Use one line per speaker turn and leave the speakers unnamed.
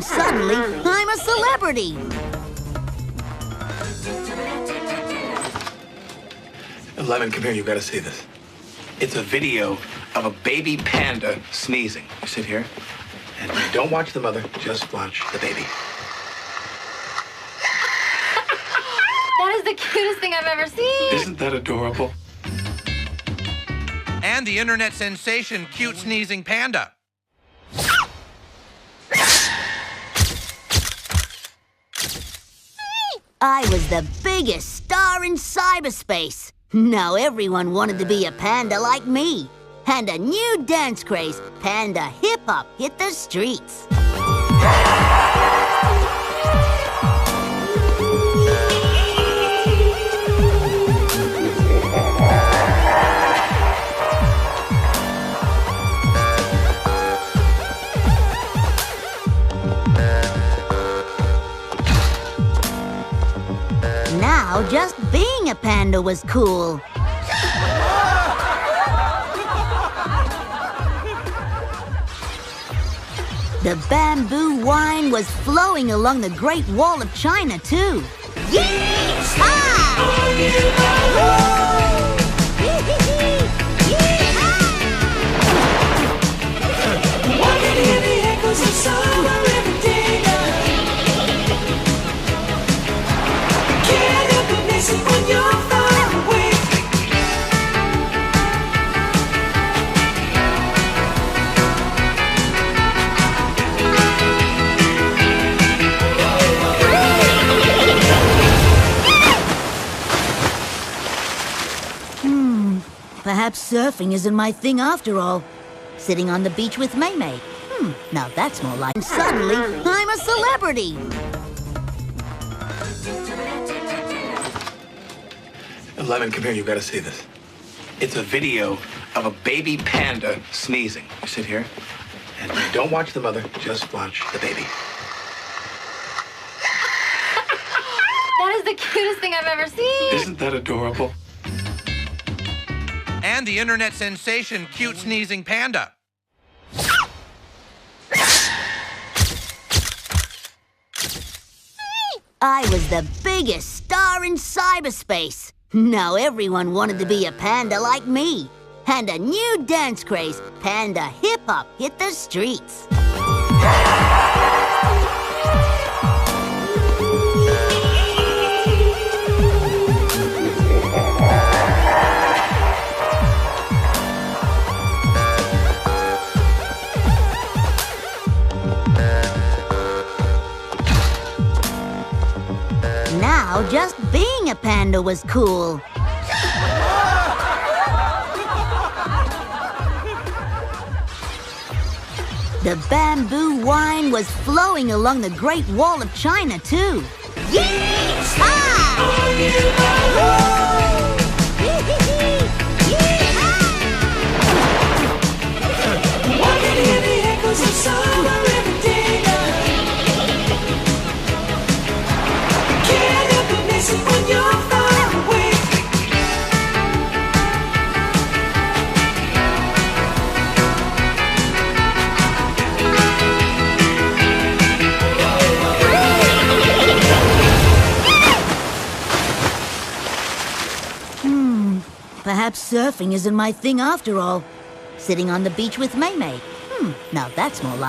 Suddenly, I'm a celebrity.
Lemon, come here. You've got to see this. It's a video of a baby panda sneezing. You sit here, and don't watch the mother. Just watch the baby.
That is the cutest thing I've ever seen.
Isn't that adorable?
And the internet sensation, cute sneezing panda.
I was the biggest star in cyberspace. Now everyone wanted to be a panda like me. And a new dance craze, Panda Hip Hop, hit the streets. Now just being a panda was cool. The bamboo wine was flowing along the Great Wall of China, too. Perhaps surfing isn't my thing after all. Sitting on the beach with Maymay. Now that's more like... Suddenly, I'm a celebrity.
Lemon, come here. You've got to see this. It's a video of a baby panda sneezing. You sit here, and don't watch the mother. Just watch the baby.
That is the cutest thing I've ever seen.
Isn't that adorable?
And the internet sensation, cute sneezing panda.
I was the biggest star in cyberspace. Now everyone wanted to be a panda like me. And a new dance craze, Panda Hip Hop, hit the streets. Now just being a panda was cool. The bamboo wine was flowing along the Great Wall of China, too. Perhaps surfing isn't my thing after all. Sitting on the beach with Maymay. Now that's more like...